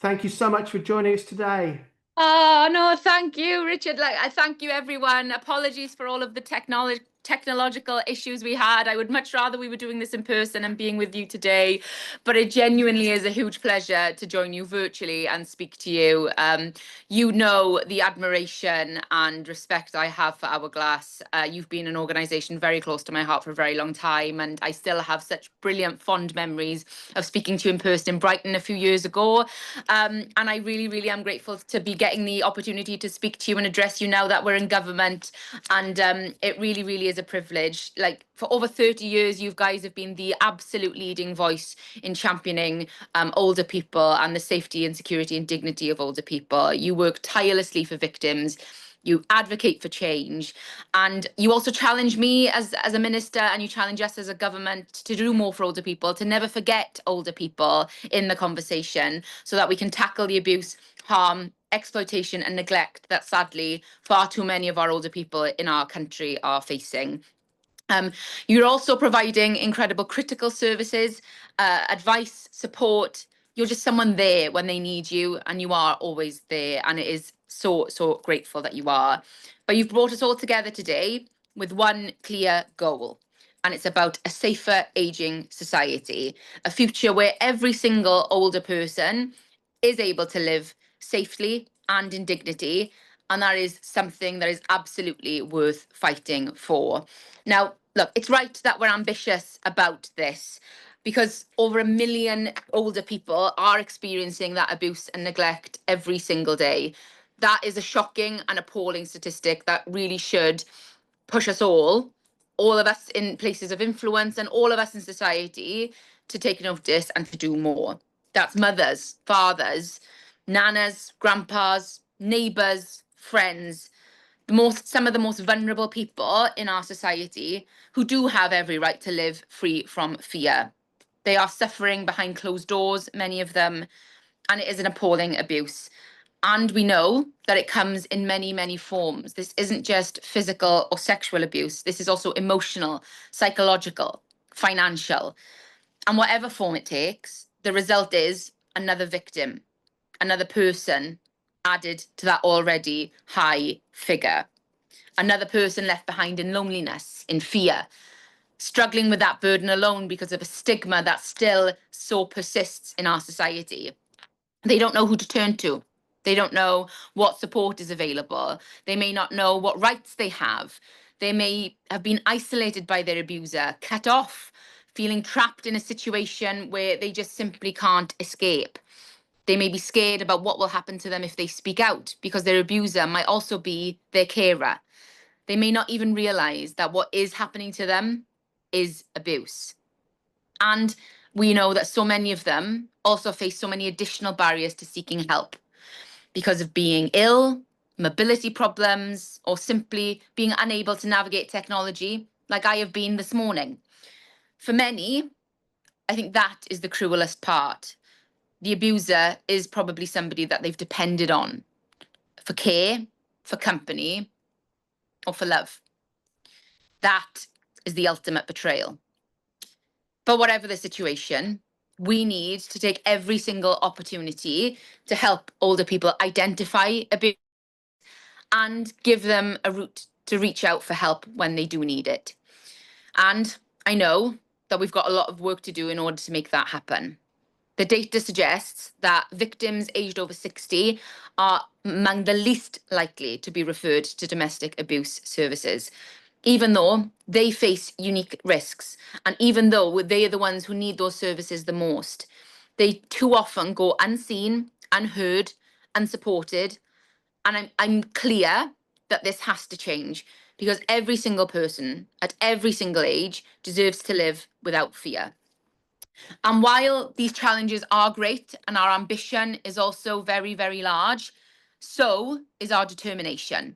Thank you so much for joining us today. Oh, no, thank you, Richard. I thank you, everyone. Apologies for all of the technological issues we had. I would much rather we were doing this in person and being with you today, but it genuinely is a huge pleasure to join you virtually and speak to you. You know the admiration and respect I have for Hourglass. You've been an organisation very close to my heart for a very long time, and I still have such brilliant, fond memories of speaking to you in person in Brighton a few years ago. And I really, really am grateful to be getting the opportunity to speak to you and address you now that we're in government. And it really, really is a privilege. Like, for over 30 years, you guys have been the absolute leading voice in championing older people and the safety and security and dignity of older people. You work tirelessly for victims. You advocate for change, and you also challenge me as a minister, and you challenge us as a government to do more for older people, to never forget older people in the conversation, so that we can tackle the abuse, harm, exploitation and neglect that sadly far too many of our older people in our country are facing. You're also providing incredible critical services, advice, support. You're just someone there when they need you, and you are always there. And it is so, so grateful that you are. But you've brought us all together today with one clear goal. And it's about a safer aging society, a future where every single older person is able to live safely and in dignity. And that is something that is absolutely worth fighting for. Now, look, it's right that we're ambitious about this, because over 1 million older people are experiencing that abuse and neglect every single day. That is a shocking and appalling statistic that really should push us all of us in places of influence and all of us in society, to take notice and to do more. That's mothers, fathers, nanas, grandpas, neighbours, friends, some of the most vulnerable people in our society who do have every right to live free from fear. They are suffering behind closed doors, many of them, and it is an appalling abuse. And we know that it comes in many, many forms. This isn't just physical or sexual abuse. This is also emotional, psychological, financial. And whatever form it takes, the result is another victim, another person added to that already high figure. Another person left behind in loneliness, in fear, struggling with that burden alone because of a stigma that still so persists in our society. They don't know who to turn to. They don't know what support is available. They may not know what rights they have. They may have been isolated by their abuser, cut off, feeling trapped in a situation where they just simply can't escape. They may be scared about what will happen to them if they speak out, because their abuser might also be their carer. They may not even realise that what is happening to them is abuse. And we know that so many of them also face so many additional barriers to seeking help because of being ill, mobility problems, or simply being unable to navigate technology, like I have been this morning. For many, I think that is the cruelest part. The abuser is probably somebody that they've depended on for care, for company, or for love. That is the ultimate betrayal. But whatever the situation, we need to take every single opportunity to help older people identify abuse and give them a route to reach out for help when they do need it. And I know that we've got a lot of work to do in order to make that happen. The data suggests that victims aged over 60 are among the least likely to be referred to domestic abuse services, even though they face unique risks, and even though they are the ones who need those services the most. They too often go unseen, unheard, unsupported, and I'm clear that this has to change, because every single person at every single age deserves to live without fear. And while these challenges are great and our ambition is also very, very large, so is our determination.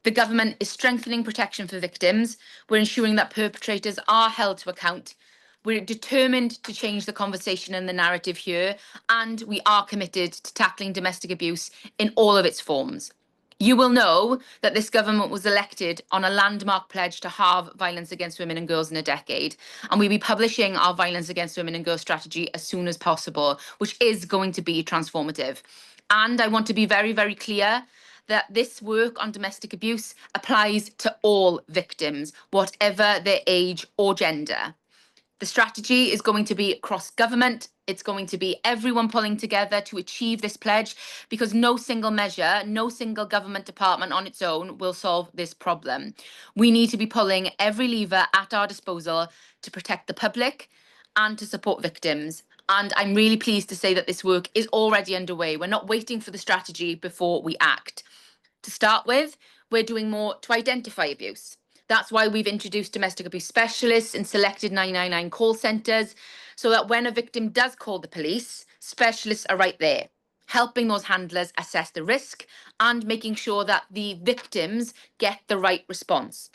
The government is strengthening protection for victims. We're ensuring that perpetrators are held to account. We're determined to change the conversation and the narrative here, and we are committed to tackling domestic abuse in all of its forms. You will know that this government was elected on a landmark pledge to halve violence against women and girls in a decade. And we'll be publishing our violence against women and girls strategy as soon as possible, which is going to be transformative. And I want to be very, very clear that this work on domestic abuse applies to all victims, whatever their age or gender. The strategy is going to be cross government. It's going to be everyone pulling together to achieve this pledge, because no single measure, no single government department on its own will solve this problem. We need to be pulling every lever at our disposal to protect the public and to support victims. And I'm really pleased to say that this work is already underway. We're not waiting for the strategy before we act. To start with, we're doing more to identify abuse. That's why we've introduced domestic abuse specialists in selected 999 call centres, so that when a victim does call the police, specialists are right there, helping those handlers assess the risk and making sure that the victims get the right response.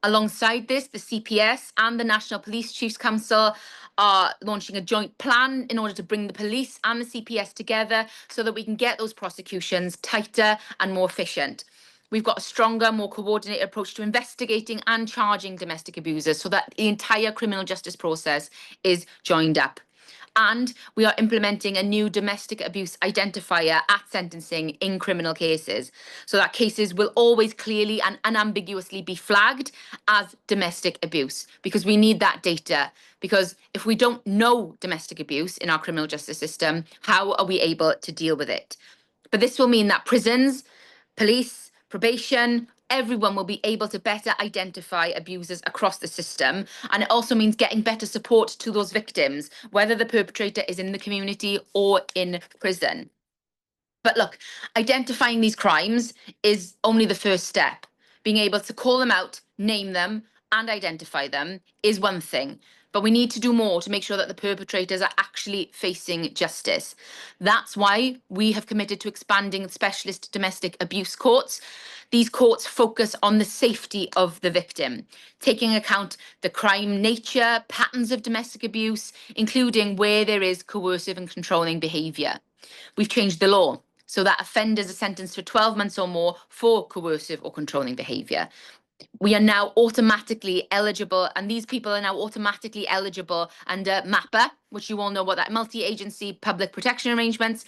Alongside this, the CPS and the National Police Chiefs Council are launching a joint plan in order to bring the police and the CPS together so that we can get those prosecutions tighter and more efficient. We've got a stronger, more coordinated approach to investigating and charging domestic abusers so that the entire criminal justice process is joined up. And we are implementing a new domestic abuse identifier at sentencing in criminal cases, so that cases will always clearly and unambiguously be flagged as domestic abuse, because we need that data. Because if we don't know domestic abuse in our criminal justice system, how are we able to deal with it? But this will mean that prisons, police, probation, everyone will be able to better identify abusers across the system. And it also means getting better support to those victims, whether the perpetrator is in the community or in prison. But look, identifying these crimes is only the first step. Being able to call them out, name them, and identify them is one thing. But we need to do more to make sure that the perpetrators are actually facing justice. That's why we have committed to expanding specialist domestic abuse courts. These courts focus on the safety of the victim, taking account the crime nature, patterns of domestic abuse, including where there is coercive and controlling behaviour. We've changed the law so that offenders are sentenced to 12 months or more for coercive or controlling behaviour. We are now automatically eligible, and these people are now automatically eligible under MAPA, which you all know what that multi-agency public protection arrangements,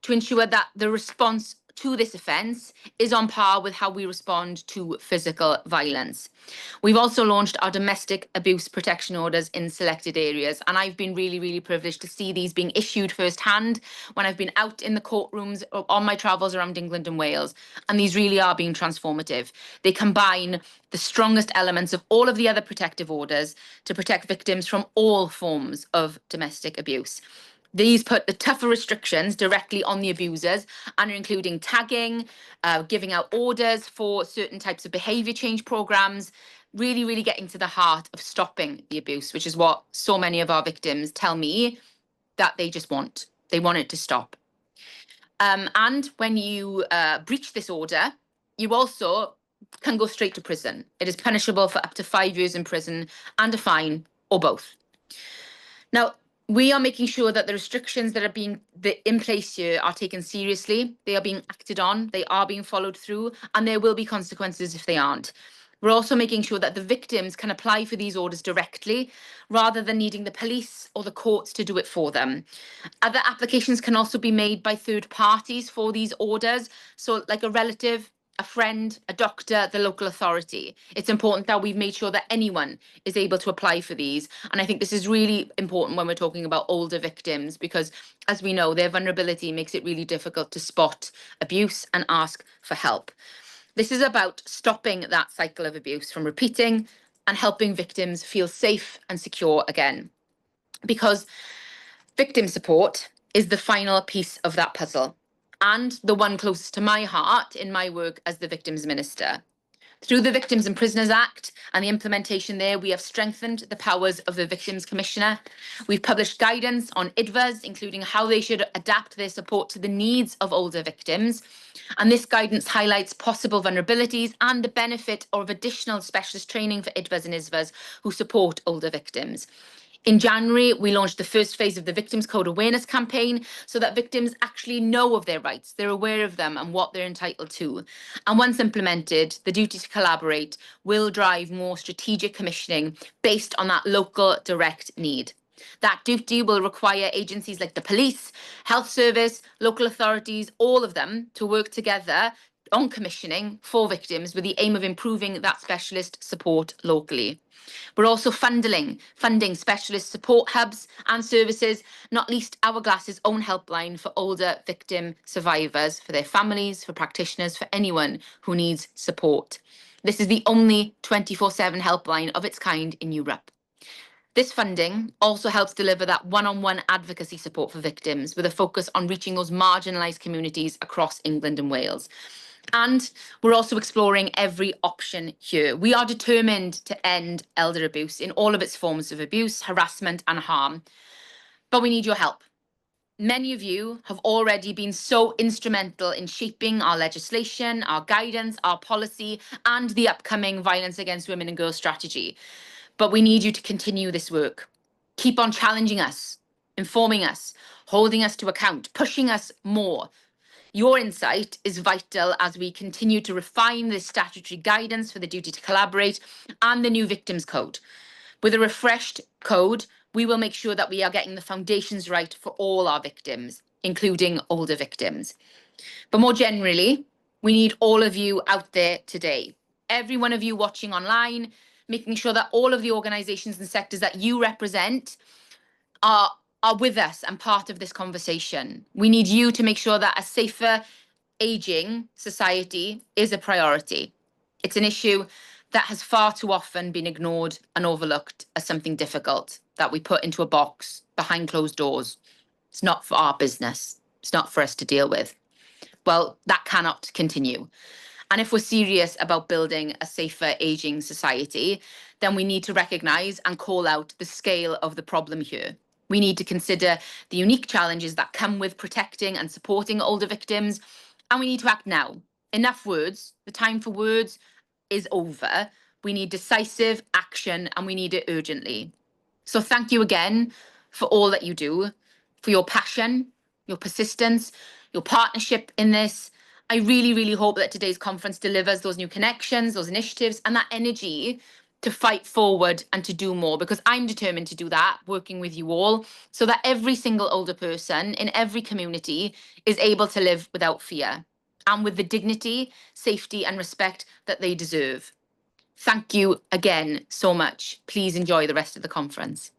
to ensure that the response to this offence is on par with how we respond to physical violence. We've also launched our domestic abuse protection orders in selected areas, and I've been really, really privileged to see these being issued firsthand when I've been out in the courtrooms or on my travels around England and Wales, and these really are being transformative. They combine the strongest elements of all of the other protective orders to protect victims from all forms of domestic abuse. These put the tougher restrictions directly on the abusers and are including tagging, giving out orders for certain types of behaviour change programmes, really, really getting to the heart of stopping the abuse, which is what so many of our victims tell me that they just want. They want it to stop. And when you breach this order, you also can go straight to prison. It is punishable for up to 5 years in prison and a fine, or both. Now, we are making sure that the restrictions that are being in place here are taken seriously. They are being acted on, they are being followed through, and there will be consequences if they aren't. We're also making sure that the victims can apply for these orders directly, rather than needing the police or the courts to do it for them. Other applications can also be made by third parties for these orders, so like a relative, a friend, a doctor, the local authority. It's important that we've made sure that anyone is able to apply for these. And I think this is really important when we're talking about older victims, because as we know, their vulnerability makes it really difficult to spot abuse and ask for help. This is about stopping that cycle of abuse from repeating and helping victims feel safe and secure again. Because victim support is the final piece of that puzzle, and the one closest to my heart in my work as the Victims Minister. Through the Victims and Prisoners Act and the implementation there, we have strengthened the powers of the Victims Commissioner. We've published guidance on IDVAs, including how they should adapt their support to the needs of older victims. And this guidance highlights possible vulnerabilities and the benefit of additional specialist training for IDVAs and ISVAs who support older victims. In January, we launched the first phase of the Victims Code Awareness campaign so that victims actually know of their rights, they're aware of them and what they're entitled to. And once implemented, the duty to collaborate will drive more strategic commissioning based on that local direct need. That duty will require agencies like the police, health service, local authorities, all of them to work together on commissioning for victims with the aim of improving that specialist support locally. We're also funding specialist support hubs and services, not least Hourglass's own helpline for older victim survivors, for their families, for practitioners, for anyone who needs support. This is the only 24/7 helpline of its kind in Europe. This funding also helps deliver that one-on-one advocacy support for victims with a focus on reaching those marginalised communities across England and Wales. And we're also exploring every option here. We are determined to end elder abuse in all of its forms of abuse, harassment and harm. But we need your help. Many of you have already been so instrumental in shaping our legislation, our guidance, our policy, and the upcoming Violence Against Women and Girls strategy. But we need you to continue this work. Keep on challenging us, informing us, holding us to account, pushing us more. Your insight is vital as we continue to refine the statutory guidance for the duty to collaborate and the new Victims Code. With a refreshed code, we will make sure that we are getting the foundations right for all our victims, including older victims. But more generally, we need all of you out there today. Every one of you watching online, making sure that all of the organisations and sectors that you represent are with us and part of this conversation. We need you to make sure that a safer ageing society is a priority. It's an issue that has far too often been ignored and overlooked as something difficult that we put into a box behind closed doors. It's not for our business. It's not for us to deal with. Well, that cannot continue. And if we're serious about building a safer ageing society, then we need to recognise and call out the scale of the problem here. We need to consider the unique challenges that come with protecting and supporting older victims, and we need to act now. Enough words. The time for words is over. We need decisive action, and we need it urgently. So thank you again for all that you do, for your passion, your persistence, your partnership in this. I really, really hope that today's conference delivers those new connections, those initiatives, and that energy to fight forward and to do more, because I'm determined to do that, working with you all, so that every single older person in every community is able to live without fear and with the dignity, safety, and respect that they deserve. Thank you again so much. Please enjoy the rest of the conference.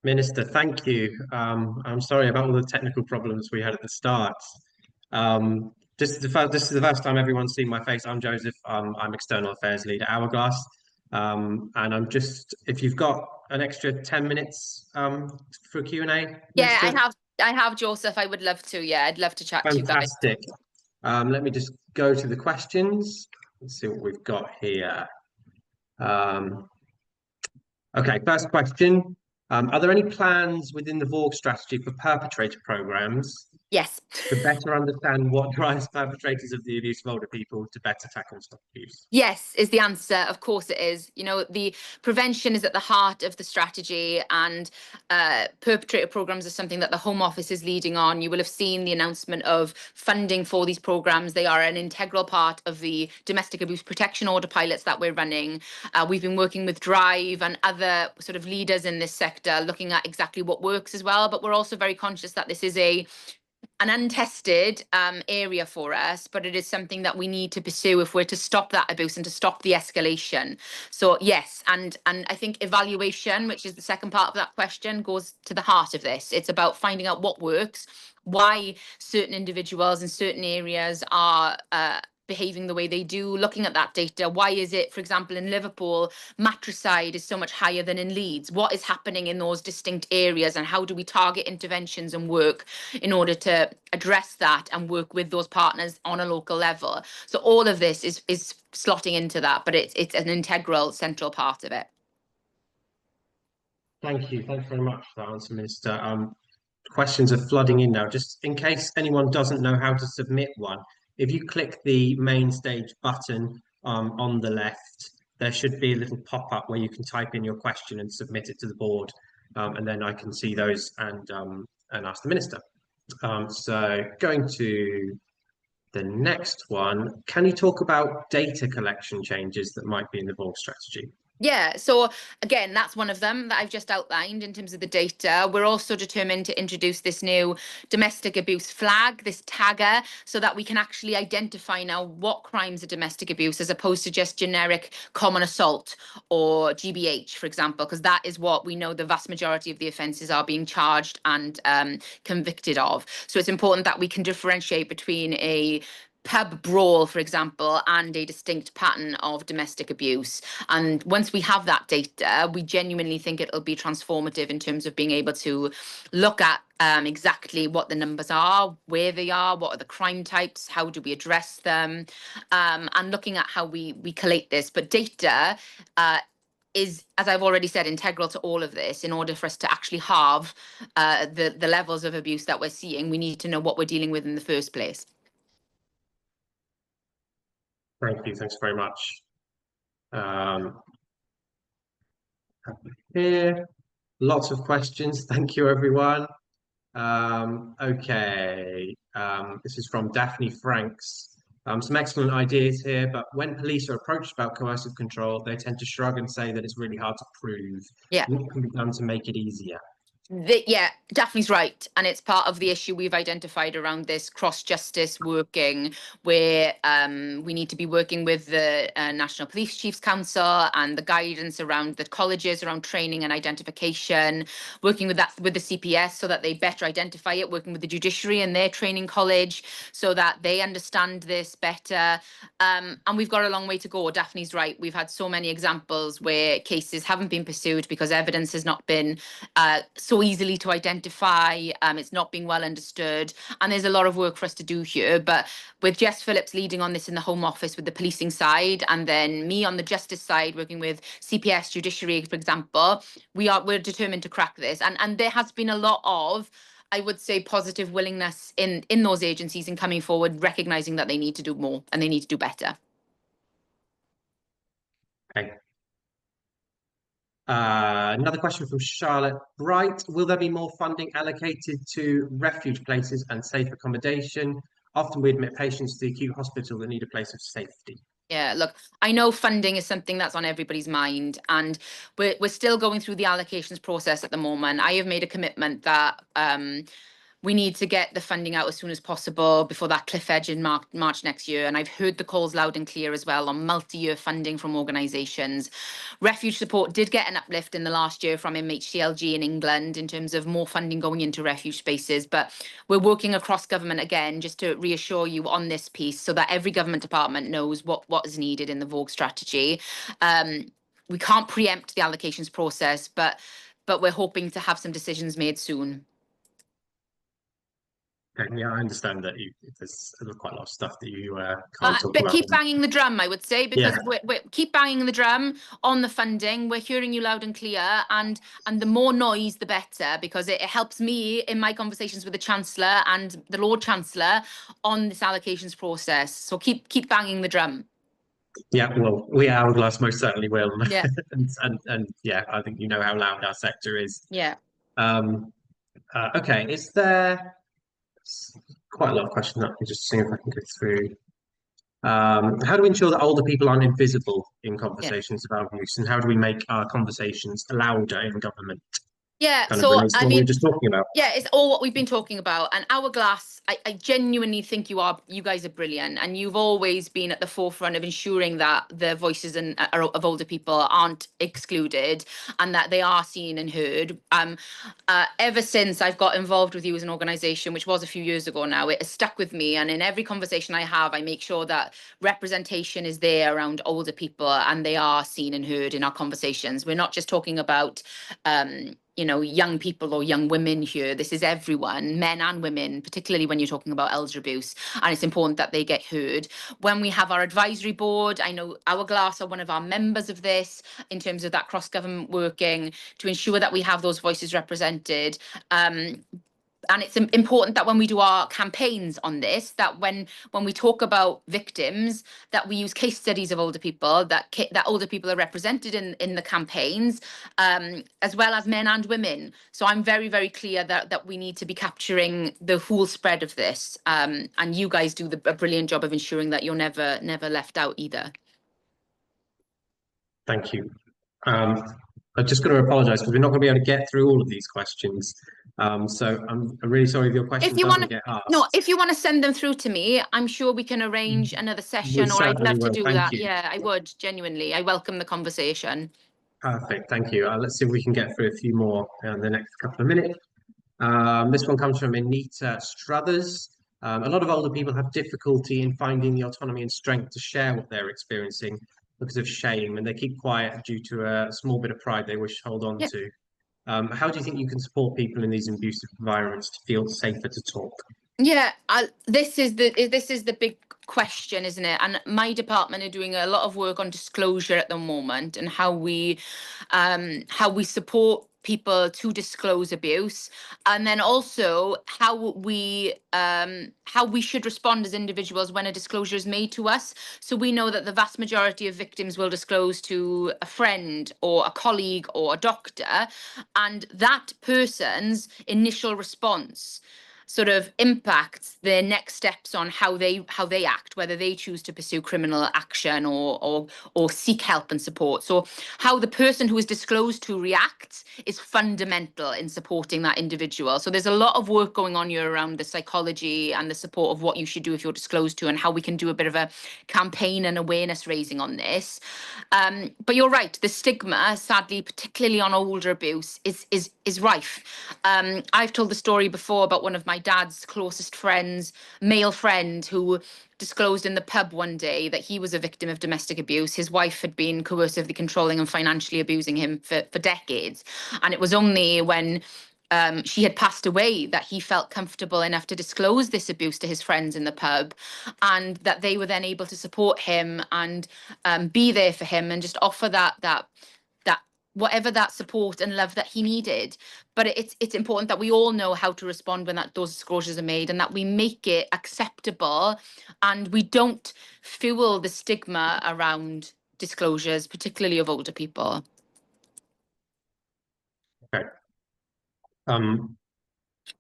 Minister, thank you. I'm sorry about all the technical problems we had at the start. This is the first time everyone's seen my face. I'm Joseph. I'm External Affairs Lead at Hourglass. And if you've got an extra 10 minutes for Q&A. Yeah, I have, Joseph. I would love to. Yeah, I'd love to chat to you guys. Fantastic. Let me just go to the questions. Let's see what we've got here. Okay, first question. Are there any plans within the VORG strategy for perpetrator programs Yes. to better understand what drives perpetrators of the abuse of older people to better tackle and stop abuse? Yes, is the answer. Of course it is. You know, the prevention is at the heart of the strategy, and perpetrator programs are something that the Home Office is leading on. You will have seen the announcement of funding for these programs. They are an integral part of the domestic abuse protection order pilots that we're running. We've been working with Drive and other sort of leaders in this sector, looking at exactly what works as well. But we're also very conscious that this is an untested area for us, but it is something that we need to pursue if we're to stop that abuse and to stop the escalation. So yes, and I think evaluation, which is the second part of that question, goes to the heart of this. It's about finding out what works, why certain individuals in certain areas are behaving the way they do, looking at that data. Why is it, for example, in Liverpool, matricide is so much higher than in Leeds? What is happening in those distinct areas, and how do we target interventions and work in order to address that and work with those partners on a local level? So all of this is slotting into that, but it's an integral, central part of it. Thank you. Thanks very much for that answer, Minister. Questions are flooding in now. Just in case anyone doesn't know how to submit one, if you click the main stage button on the left, there should be a little pop-up where you can type in your question and submit it to the board, and then I can see those and ask the minister. So going to the next one, can you talk about data collection changes that might be in the VOG strategy? Yeah, so again, that's one of them that I've just outlined in terms of the data. We're also determined to introduce this new domestic abuse flag, this tagger, so that we can actually identify now what crimes are domestic abuse as opposed to just generic common assault or GBH, for example, because that is what we know the vast majority of the offences are being charged and convicted of. So it's important that we can differentiate between a pub brawl, for example, and a distinct pattern of domestic abuse. And once we have that data, we genuinely think it'll be transformative in terms of being able to look at exactly what the numbers are, where they are, what are the crime types, how do we address them, and looking at how we collate this. But data is, as I've already said, integral to all of this. In order for us to actually halve the levels of abuse that we're seeing, we need to know what we're dealing with in the first place. Thank you. Thanks very much. Here, lots of questions. Thank you, everyone. Okay, this is from Daphne Franks. Some excellent ideas here, but when police are approached about coercive control, they tend to shrug and say that it's really hard to prove. Yeah. What can be done to make it easier? Yeah, Daphne's right. And it's part of the issue we've identified around this cross-justice working, where we need to be working with the National Police Chiefs Council and the guidance around the colleges, around training and identification, working with the CPS so that they better identify it, working with the judiciary and their training college so that they understand this better. And we've got a long way to go. Daphne's right. We've had so many examples where cases haven't been pursued because evidence has not been so easily to identify, it's not being well understood, and there's a lot of work for us to do here. But with Jess Phillips leading on this in the Home Office with the policing side, and then me on the justice side working with CPS, judiciary, for example, we're determined to crack this. And there has been a lot of, I would say, positive willingness in those agencies in coming forward, recognizing that they need to do more and they need to do better. Okay. Another question from Charlotte Bright. Will there be more funding allocated to refuge places and safe accommodation? Often we admit patients to the acute hospital that need a place of safety. Yeah, look, I know funding is something that's on everybody's mind, and we're still going through the allocations process at the moment. I have made a commitment that we need to get the funding out as soon as possible before that cliff edge in March next year. And I've heard the calls loud and clear as well on multi-year funding from organisations. Refuge support did get an uplift in the last year from MHCLG in England in terms of more funding going into refuge spaces. But we're working across government again, just to reassure you on this piece so that every government department knows what is needed in the VOG strategy. We can't preempt the allocations process, but we're hoping to have some decisions made soon. Okay, yeah, I understand that there's quite a lot of stuff that you can't talk but about. keep banging the drum, I would say, because Yeah. we keep banging the drum on the funding. We're hearing you loud and clear, and the more noise, the better, because it helps me in my conversations with the Chancellor and the Lord Chancellor on this allocations process. So keep banging the drum. Yeah, well, we Hourglass most certainly will. Yeah. and yeah, I think you know how loud our sector is. Yeah. Okay, is there quite a lot of questions? Let me just see if I can get through. How do we ensure that older people aren't invisible in conversations about abuse, and how do we make our conversations louder in government? Yeah, Kind of so relates to I what we were mean, just talking about. yeah, it's all what we've been talking about. And Hourglass, I genuinely think you guys are brilliant, and you've always been at the forefront of ensuring that the voices of older people aren't excluded and that they are seen and heard. Ever since I've got involved with you as an organisation, which was a few years ago now, it has stuck with me. And in every conversation I have, I make sure that representation is there around older people and they are seen and heard in our conversations. We're not just talking about young people or young women here. This is everyone, men and women, particularly when you're talking about elder abuse. And it's important that they get heard. When we have our advisory board, I know Hourglass are one of our members of this in terms of that cross-government working to ensure that we have those voices represented. and it's important that when we do our campaigns on this, that when we talk about victims, that we use case studies of older people, that older people are represented in the campaigns, as well as men and women. So I'm very, very clear that we need to be capturing the whole spread of this, and you guys do a brilliant job of ensuring that you're never left out either. Thank you. I'm just going to apologise because we're not going to be able to get through all of these questions. So I'm really sorry if your question doesn't get asked. No, if you want to send them through to me, I'm sure we can arrange another session, or I'd love to do that. Yeah, I would, genuinely. I welcome the conversation. Perfect, thank you. Let's see if we can get through a few more in the next couple of minutes. This one comes from Anita Struthers. A lot of older people have difficulty in finding the autonomy and strength to share what they're experiencing because of shame, and they keep quiet due to a small bit of pride they wish to hold on to. How do you think you can support people in these abusive environments to feel safer to talk? Yeah, this is the big question, isn't it? And my department are doing a lot of work on disclosure at the moment, and how we support people to disclose abuse, and then also how we should respond as individuals when a disclosure is made to us. So we know that the vast majority of victims will disclose to a friend or a colleague or a doctor, and that person's initial response sort of impacts their next steps on how they act, whether they choose to pursue criminal action or seek help and support. So how the person who is disclosed to reacts is fundamental in supporting that individual. So there's a lot of work going on here around the psychology and the support of what you should do if you're disclosed to, and how we can do a bit of a campaign and awareness raising on this. But you're right, the stigma, sadly, particularly on older abuse, is rife. I've told the story before about one of my dad's closest friends, male friend, who disclosed in the pub one day that he was a victim of domestic abuse. His wife had been coercively controlling and financially abusing him for decades. And it was only when she had passed away that he felt comfortable enough to disclose this abuse to his friends in the pub, and that they were then able to support him and be there for him and just offer that whatever that support and love that he needed. But it's important that we all know how to respond when those disclosures are made, and that we make it acceptable, and we don't fuel the stigma around disclosures, particularly of older people. Okay.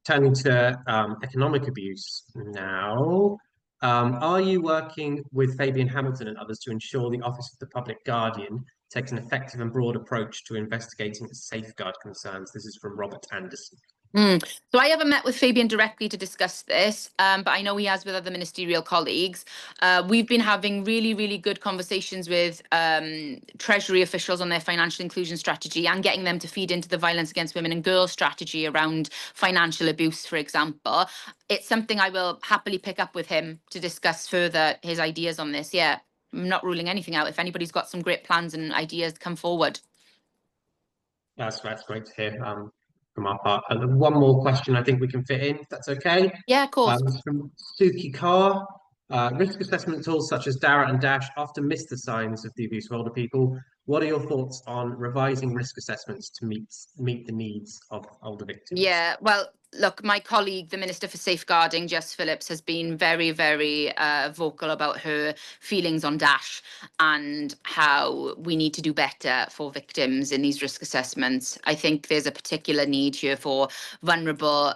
Turning to economic abuse now. Are you working with Fabian Hamilton and others to ensure the Office of the Public Guardian takes an effective and broad approach to investigating safeguard concerns? This is from Robert Anderson. So I haven't met with Fabian directly to discuss this, but I know he has with other ministerial colleagues. We've been having really, really good conversations with Treasury officials on their financial inclusion strategy, and getting them to feed into the violence against women and girls strategy around financial abuse, for example. It's something I will happily pick up with him to discuss further his ideas on this. Yeah, I'm not ruling anything out. If anybody's got some great plans and ideas, come forward. That's great to hear from our part. One more question I think we can fit in, if that's okay. Yeah, of course. From Suki Carr. Risk assessment tools such as Dara and Dash often miss the signs of the abuse of older people. What are your thoughts on revising risk assessments to meet the needs of older victims? Yeah, well, look, my colleague, the Minister for Safeguarding, Jess Phillips, has been very, very vocal about her feelings on Dash, and how we need to do better for victims in these risk assessments. I think there's a particular need here for vulnerable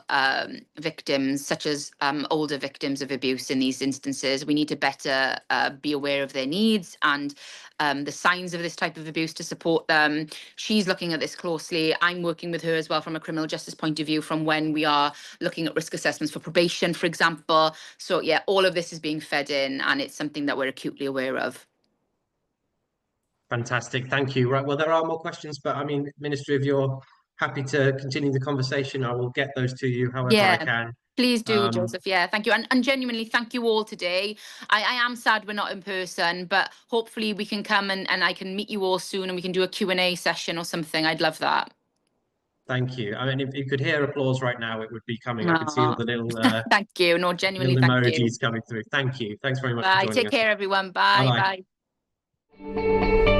victims, such as older victims of abuse in these instances. We need to better be aware of their needs and the signs of this type of abuse to support them. She's looking at this closely. I'm working with her as well from a criminal justice point of view, from when we are looking at risk assessments for probation, for example. So yeah, all of this is being fed in, and it's something that we're acutely aware of. Fantastic, thank you. Right, well, there are more questions, but I mean, Minister, if you're happy to continue the conversation, I will get those to you however I can. Please do, Joseph. Yeah, thank you. And genuinely, thank you all today. I am sad we're not in person, but hopefully we can come and I can meet you all soon, and we can do a Q&A session or something. I'd love that. Thank you. I mean, if you could hear applause right now, it would be coming. I can see all the little thank you. No, genuinely, little thank you. emojis coming through. Thank you. Thanks very much Bye. for joining us. Take care, everyone. Bye. Bye-bye. Bye.